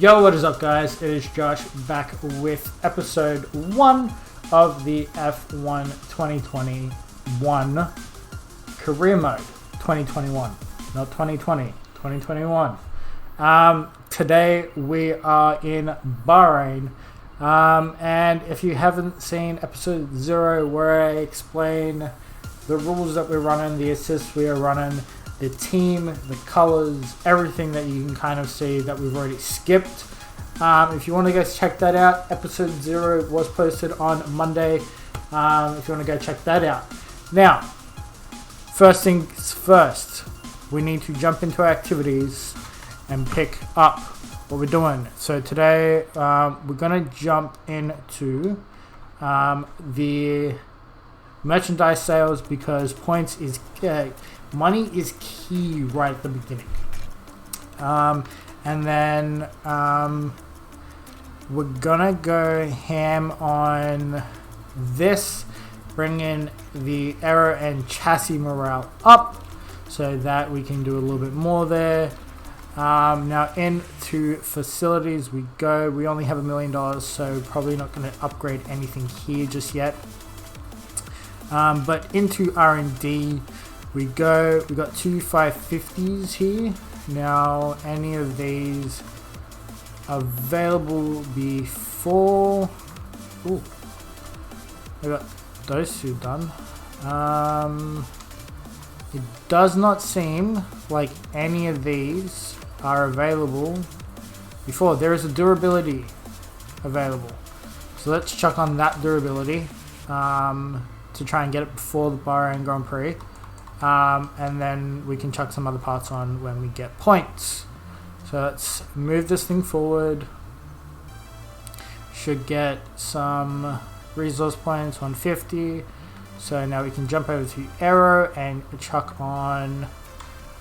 Yo, what is up, guys? It is Josh back with episode 1 of the F1 2021 career mode. 2021, not 2020, 2021. Today we are in Bahrain, and if you haven't seen episode 0 where I explain the rules that we're running, the assists we are running, the team, the colors, everything that you can kind of see that we've already skipped. If you want to go check that out, episode 0 was posted on Monday. If you want to go check that out. Now, first things first, we need to jump into our activities and pick up what we're doing. So today, we're going to jump into the merchandise sales because points is money is key right at the beginning. And then we're gonna go ham on this, bring in the aero and chassis morale up so that we can do a little bit more there. Now into facilities we go. We only have $1 million, so probably not going to upgrade anything here just yet. But into R&D we go. We got two 550s here. Now, any of these available before? Ooh, I got those two done. It does not seem like any of these are available before. There is a durability available, so let's chuck on that durability to try and get it before the Bahrain Grand Prix. And then we can chuck some other parts on when we get points. So let's move this thing forward. Should get some resource points, 150. So now we can jump over to aero and chuck on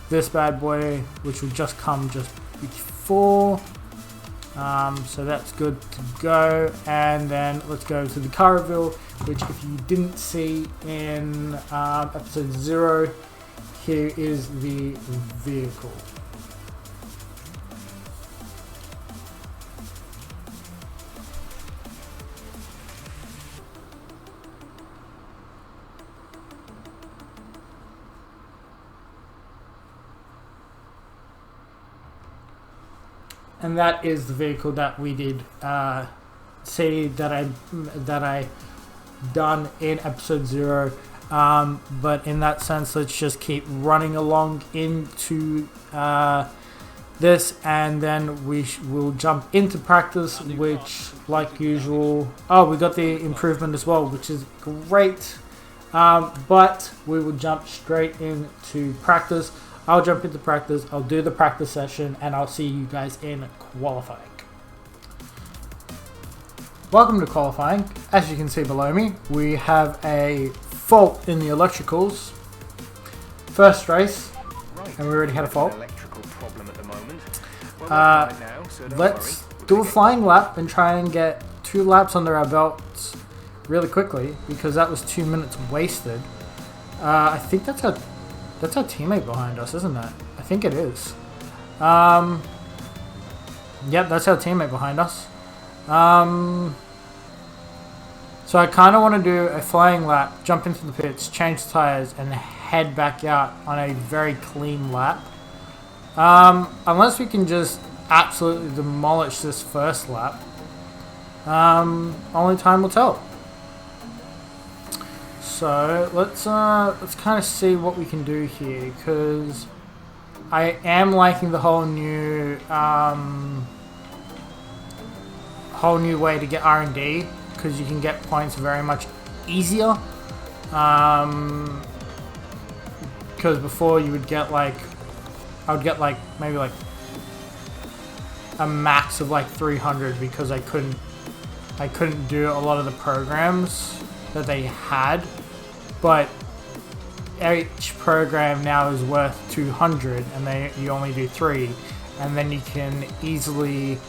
this bad boy, which will just come just before. So that's good to go. And then let's go to the car reveal, which if you didn't see in episode 0, here is the vehicle. And that is the vehicle that we did see that I done in episode 0. But in that sense, let's just keep running along into this, and then we will jump into practice, which, like usual, we got the improvement as well, which is great. But we will jump straight into practice. I'll jump into practice, I'll do the practice session, and I'll see you guys in qualifying. Welcome to qualifying. As you can see below me, we have a fault in the electricals. First race, and we already had a fault. Let's do a flying lap and try and get 2 laps under our belts really quickly, because that was 2 minutes wasted. I think that's our teammate behind us, isn't it? I think it is. Yep, that's our teammate behind us. So I kind of want to do a flying lap, jump into the pits, change the tires, and head back out on a very clean lap. Unless we can just absolutely demolish this first lap. Only time will tell. So let's kind of see what we can do here, because I am liking the whole new way to get R&D, because you can get points very much easier. Because before you would get I would get maybe a max of 300, because I couldn't do a lot of the programs that they had. But each program now is worth 200, and you only do 3, and then you can easily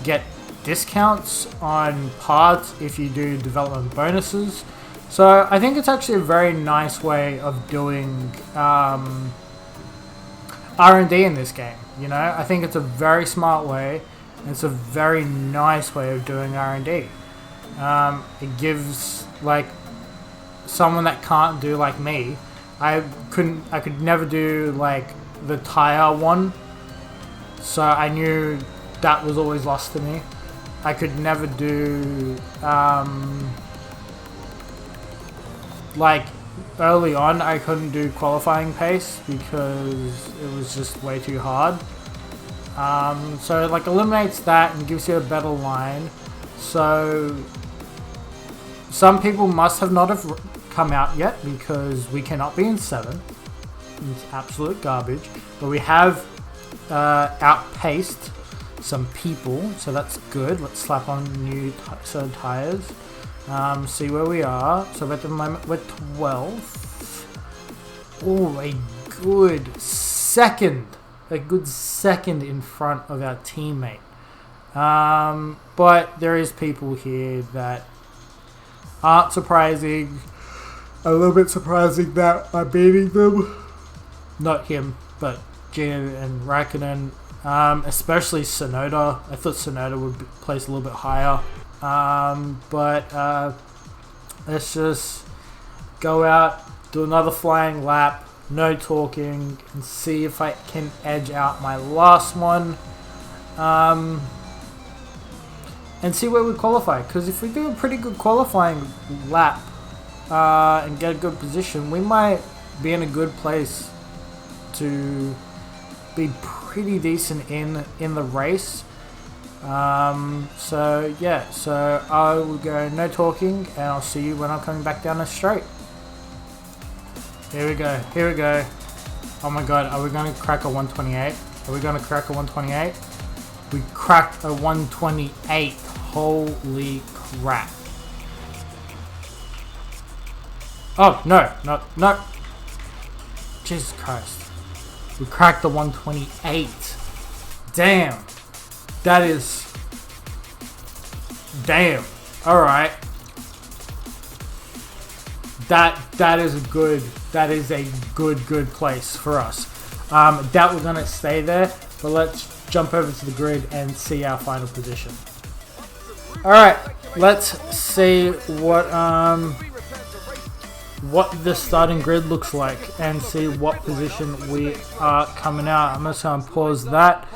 get discounts on parts if you do development bonuses. So I think it's actually a very nice way of doing R&D in this game. You know, I think it's a very smart way, It's a very nice way of doing R&D. It gives like someone that can't do like me. I could never do like the tire one, so I knew that was always lost to me. I could never do like early on I couldn't do qualifying pace because it was just way too hard. So it like eliminates that and gives you a better line. So some people must have not have come out yet because we cannot be in 7. It's absolute garbage. But we have outpaced some people, so that's good. Let's slap on new set of tires. See where we are. So at the moment we're 12th. Oh, a good second in front of our teammate. But there is people here that aren't surprising. A little bit surprising that I'm beating them. Not him, but Gino and Raikkonen. Especially Sonoda. I thought Sonoda would be placed a little bit higher. But let's just go out, do another flying lap, no talking, and see if I can edge out my last one. And see where we qualify. Because if we do a pretty good qualifying lap and get a good position, we might be in a good place to be pretty decent in the race. So yeah, so I will go no talking, and I'll see you when I'm coming back down the straight. Here we go. Oh my god, are we going to crack a 128? We cracked a 128. Holy crap. Oh, no. Jesus Christ. We cracked the 128. Damn. Damn. Alright. That is a good place for us. Doubt we're gonna stay there, but let's jump over to the grid and see our final position. Alright, let's see what the starting grid looks like and see what position we are coming out. I'm just gonna pause that.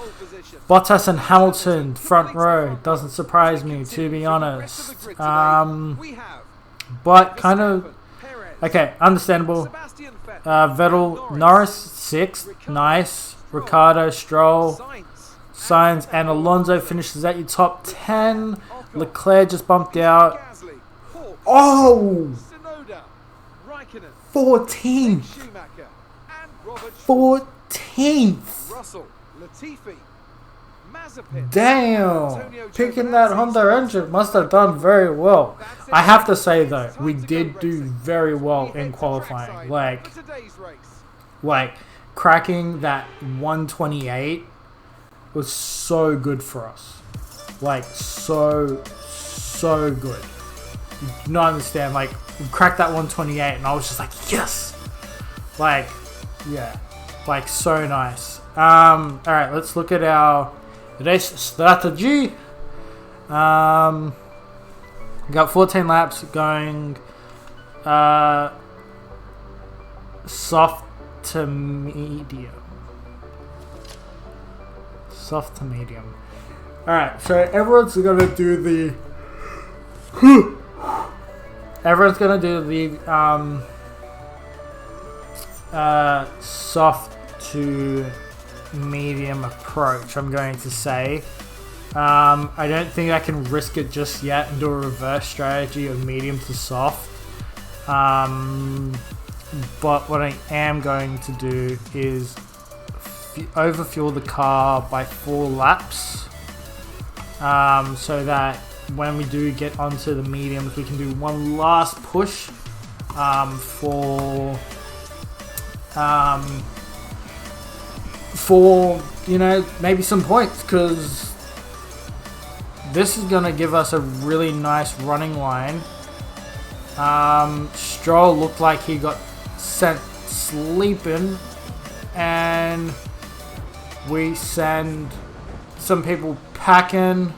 Bottas and Hamilton, front row. Doesn't surprise me, to be honest. But kind of... Okay, understandable. Vettel, Norris, 6th. Nice. Ricciardo, Stroll, Sainz, and Alonso finishes at your top 10. Leclerc just bumped out. Oh! 14th. 14th. Damn. Picking that Honda engine must have done very well. I have to say though, we did do very well in qualifying. Like cracking that 128 was so good for us. Like so good. You do not understand. Like we cracked that 128 and I was just like, yes. Like, yeah. Like so nice. Alright, let's look at our race strategy. We got 14 laps going soft to medium. Alright, so everyone's gonna do the soft to medium approach, I'm going to say. I don't think I can risk it just yet and do a reverse strategy of medium to soft. But what I am going to do is overfuel the car by 4 laps, so that when we do get onto the mediums, we can do one last push for you know, maybe some points, because this is gonna give us a really nice running line. Stroll looked like he got sent sleeping, and we send some people packing.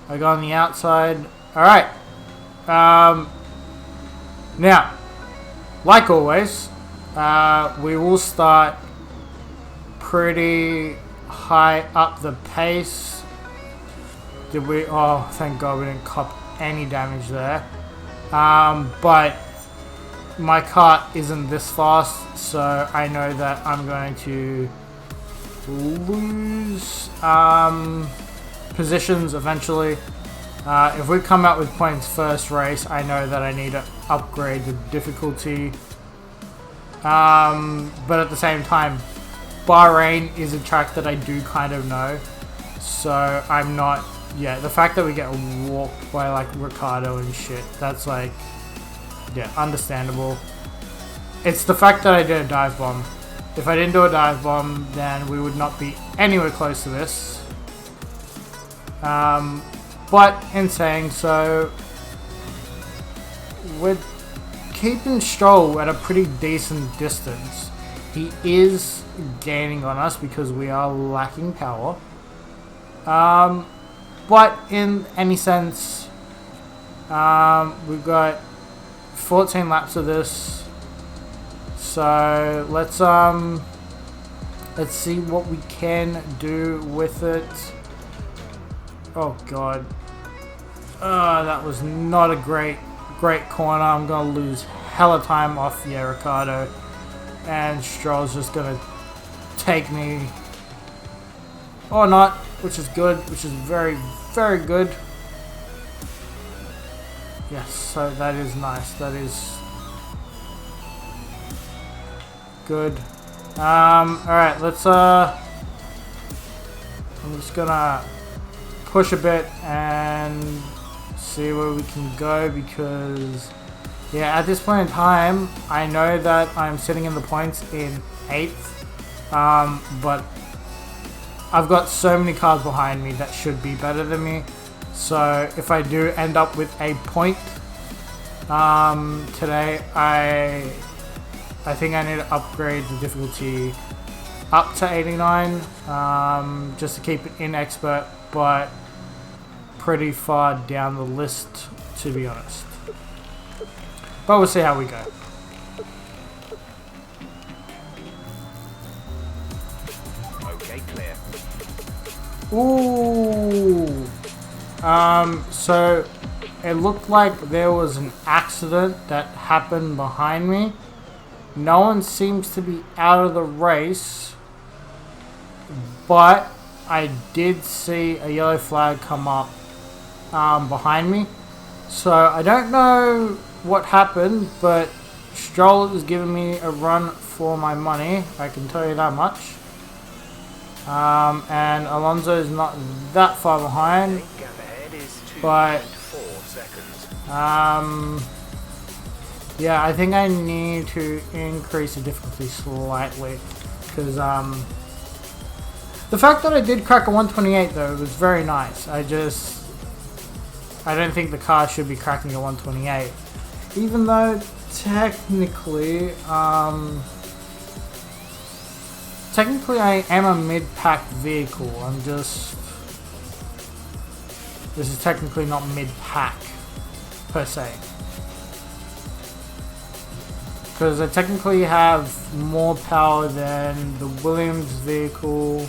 I go on the outside. Alright. Now, like always, we will start pretty high up the pace. Did we? Oh, thank God we didn't cop any damage there. But my cart isn't this fast, so I know that I'm going to lose positions eventually. If we come out with points first race, I know that I need to upgrade the difficulty. But at the same time, Bahrain is a track that I do kind of know, so I'm not. Yeah, the fact that we get walked by like Ricardo and shit, that's like, yeah, understandable. It's the fact that I did a dive bomb. If I didn't do a dive bomb, then we would not be anywhere close to this. But in saying so, we're keeping Stroll at a pretty decent distance. He is gaining on us because we are lacking power. But in any sense, we've got 14 laps of this. So let's see what we can do with it. Oh God. That was not a great corner. I'm gonna lose hella time off Ricardo, and Stroll's just gonna take me, or not, which is good, which is very, very good. Yes, so that is nice. That is good. Alright, let's I'm just gonna push a bit and see where we can go, because yeah, at this point in time I know that I'm sitting in the points in 8th, but I've got so many cars behind me that should be better than me. So if I do end up with a point today, I think I need to upgrade the difficulty up to 89, just to keep it in expert, but pretty far down the list, to be honest. But we'll see how we go. Okay, clear. Ooh. So it looked like there was an accident that happened behind me. No one seems to be out of the race, but I did see a yellow flag come up behind me. So I don't know what happened, but Stroll is giving me a run for my money, I can tell you that much. And Alonso is not that far behind, but yeah, I think I need to increase the difficulty slightly, because the fact that I did crack a 128 though was very nice. I don't think the car should be cracking a 128, even though technically I am a mid-pack vehicle. This is technically not mid-pack per se, because I technically have more power than the Williams vehicle,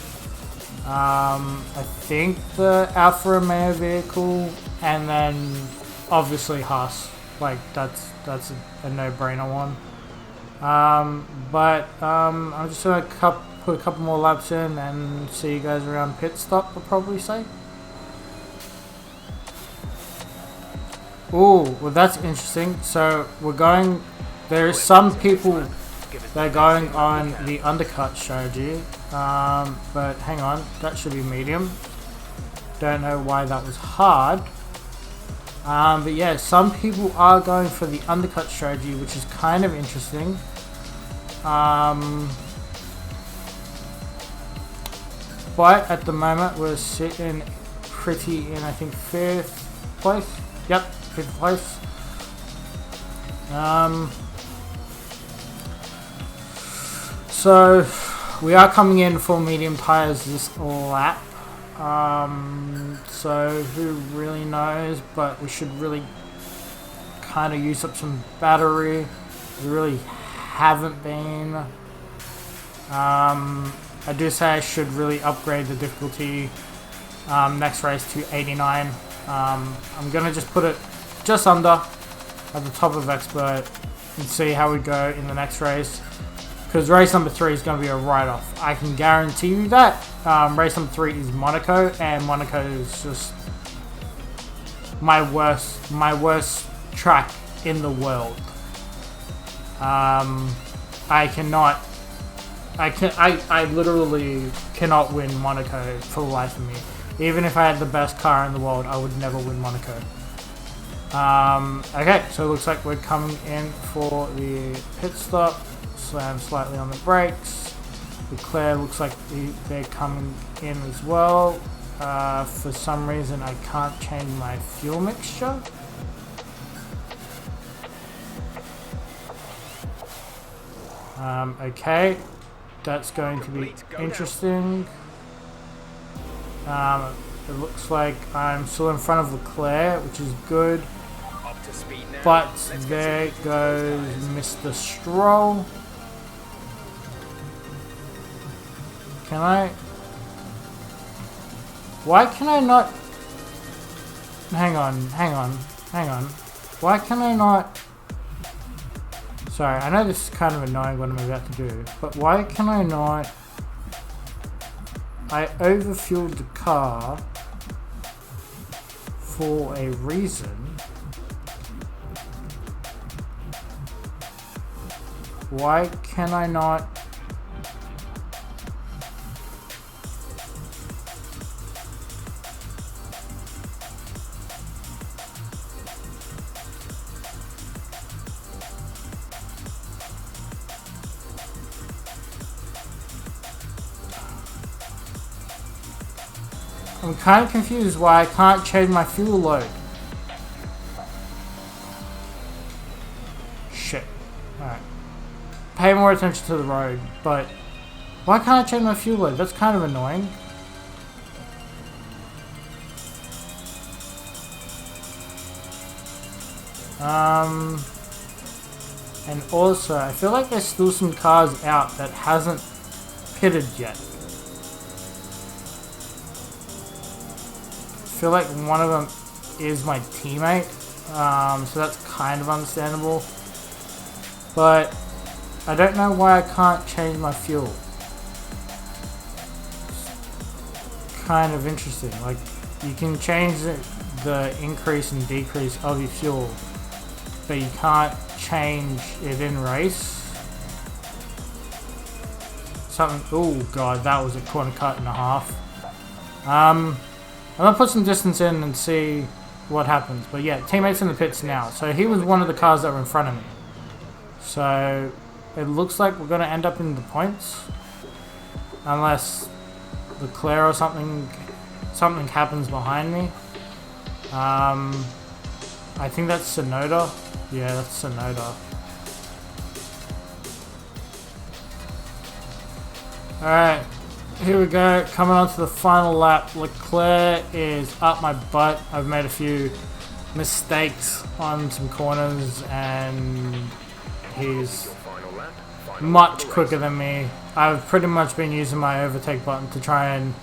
I think the Alfa Romeo vehicle, and then obviously Haas. Like that's a no-brainer one. But I'm just gonna put a couple more laps in and see you guys around pit stop, I'll probably say. Ooh, well that's interesting. So there's some people that are going on the undercut strategy, but hang on, that should be medium. Don't know why that was hard. But yeah, some people are going for the undercut strategy, which is kind of interesting. But at the moment we're sitting pretty in, I think, 5th place. Yep, 5th place. So we are coming in for medium tires this lap. So who really knows, but we should really kind of use up some battery. We really haven't been. I do say I should really upgrade the difficulty next race to 89. I'm gonna just put it just under at the top of expert and see how we go in the next race, because race number 3 is going to be a write-off. I can guarantee you that. Race number 3 is Monaco, and Monaco is just my worst track in the world. I literally cannot win Monaco for the life of me. Even if I had the best car in the world, I would never win Monaco. Okay, so it looks like we're coming in for the pit stop. Slam slightly on the brakes. Leclerc looks like they're coming in as well. For some reason, I can't change my fuel mixture. Okay, that's going to be interesting. It looks like I'm still in front of Leclerc, which is good. But there goes Mr. Stroll. Can I? Why can I not? Hang on. Why can I not? Sorry, I know this is kind of annoying what I'm about to do, but why can I not? I overfueled the car for a reason. Why can I not? I'm kind of confused why I can't change my fuel load. Shit. Alright. Pay more attention to the road, but why can't I change my fuel load? That's kind of annoying. And also, I feel like there's still some cars out that hasn't pitted yet. I feel like one of them is my teammate, so that's kind of understandable. But I don't know why I can't change my fuel. It's kind of interesting. Like, you can change the increase and decrease of your fuel, but you can't change it in race. Something. Oh god, that was a corner cut and a half. I'm gonna put some distance in and see what happens. But yeah, teammates in the pits now. So he was one of the cars that were in front of me. So it looks like we're gonna end up in the points, unless Leclerc or something happens behind me. I think that's Sonoda. Yeah, that's Sonoda. Alright, here we go. Coming on to the final lap. Leclerc is up my butt. I've made a few mistakes on some corners and he's much quicker than me. I've pretty much been using my overtake button to try and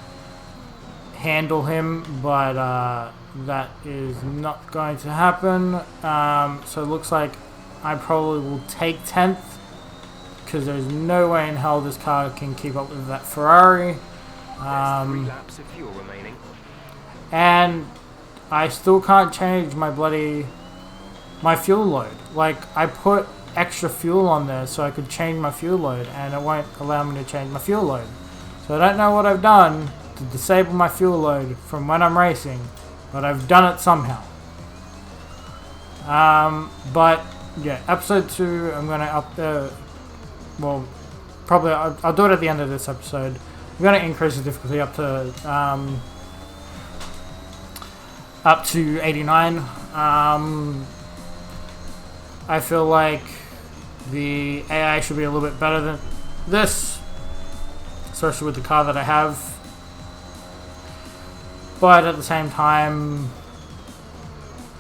handle him, but that is not going to happen. So it looks like I probably will take 10th, because there's no way in hell this car can keep up with that Ferrari. And I still can't change my fuel load. Like, I put extra fuel on there so I could change my fuel load, and it won't allow me to change my fuel load. So I don't know what I've done to disable my fuel load from when I'm racing, but I've done it somehow. But yeah, episode 2, I'm gonna well, probably I'll do it at the end of this episode. I'm gonna increase the difficulty up to 89. I feel like the AI should be a little bit better than this, especially with the car that I have. but at the same time,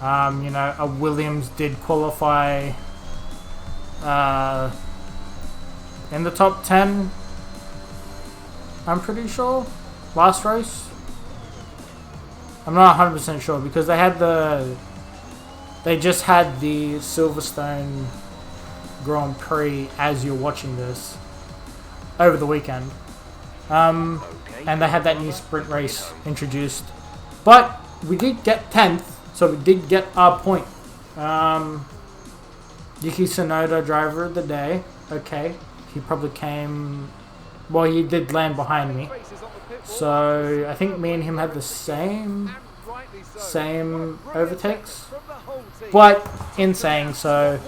you know, a Williams did qualify in the top 10, I'm pretty sure, last race. I'm not 100% sure because they just had the Silverstone Grand Prix as you're watching this over the weekend. And they had that new sprint race introduced. But we did get 10th, so we did get our point. Yuki Tsunoda, driver of the day. Okay, he probably came... Well, he did land behind me. So I think me and him had the same overtakes. But in saying so,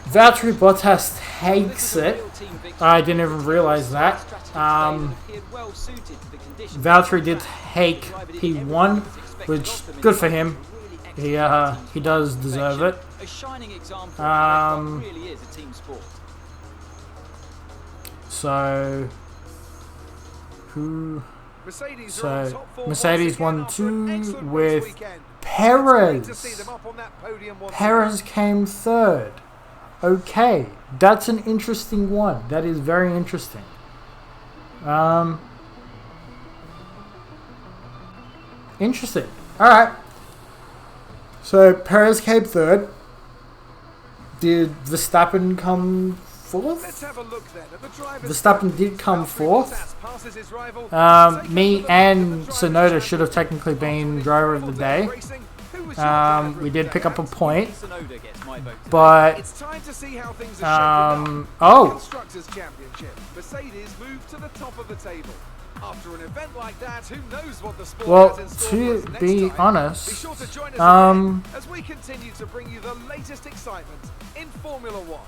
Valtteri Bottas takes it. I didn't even realize that. Valtteri did take P1, which good for him. He does deserve it. So Mercedes won 2 with Perez. Perez came 3rd. Okay, that's an interesting one. That is very interesting. Interesting. All right. So Perez came 3rd. Did Verstappen come 4th? Let's have a look then at the Verstappen did come 4th. Me and Tsunoda should have technically been driver of the day. We did pick up a point, but Constructors Championship. Mercedes moved to the top of the table. After an event like that, who knows what the sport has in store to for us be next time. honest, Be sure to join us again as we continue to bring you the latest excitement in Formula One.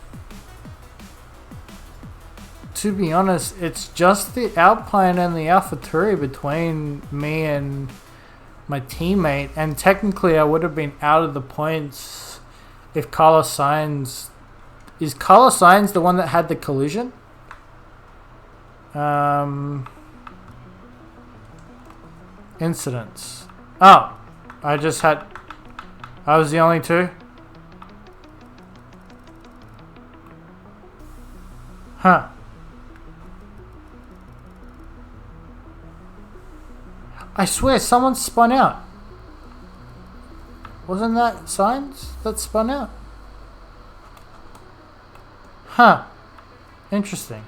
To be honest, it's just the Alpine and the AlphaTauri between me and my teammate, and technically I would have been out of the points if Carlos Sainz... Is Carlos Sainz the one that had the collision? Incidents. Oh, I was the only 2? Huh. I swear, someone spun out. Wasn't that Sainz that spun out? Huh. Interesting.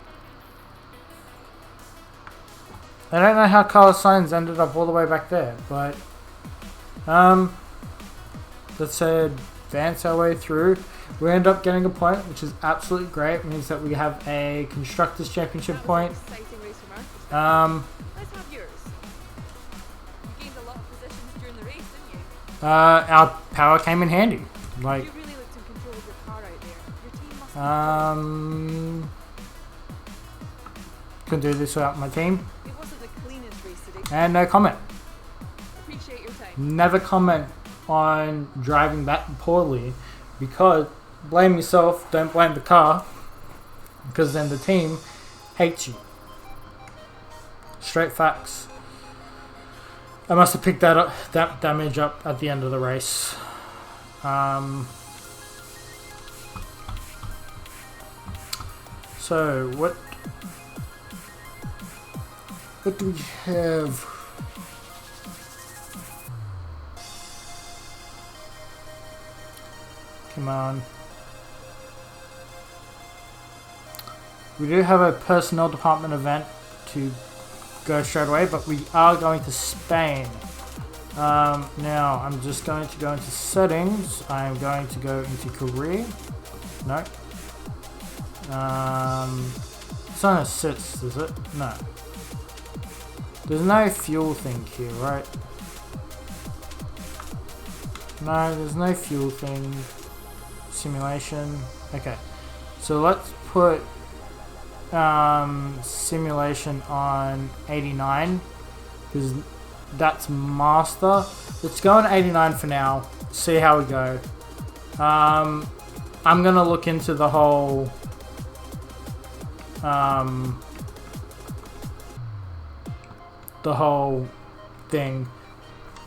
I don't know how Carlos Sainz ended up all the way back there, but let's advance our way through. We end up getting a point, which is absolutely great. It means that we have a Constructors' Championship point. Let's have yours. You gained a lot of positions during the race, didn't you? Our power came in handy. Like, You really looked in control of your car out there. Your team must have couldn't do this without my team. It wasn't the cleanest race today. And no comment. Appreciate your time. Never comment on driving that poorly, because blame yourself, don't blame the car, because then the team hates you. Straight facts. I must have picked that damage up at the end of the race. So what do we have? Come on. We do have a personnel department event to go straight away, but we are going to Spain. Now, I'm just going to go into settings. I'm going to go into career. No. It's on assists, is it? No. There's no fuel thing here, right? No, there's no fuel thing. Simulation. Okay. So let's put simulation on 89, because that's master. Let's go on 89 for now, see how we go. I'm gonna look into the whole thing.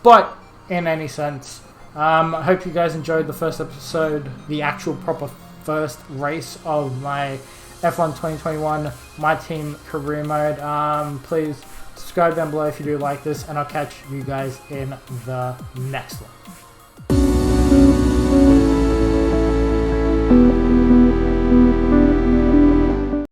But in any sense, I hope you guys enjoyed the first episode, the actual proper first race of my F1 2021 My Team career mode. Please subscribe down below if you do like this, and I'll catch you guys in the next one.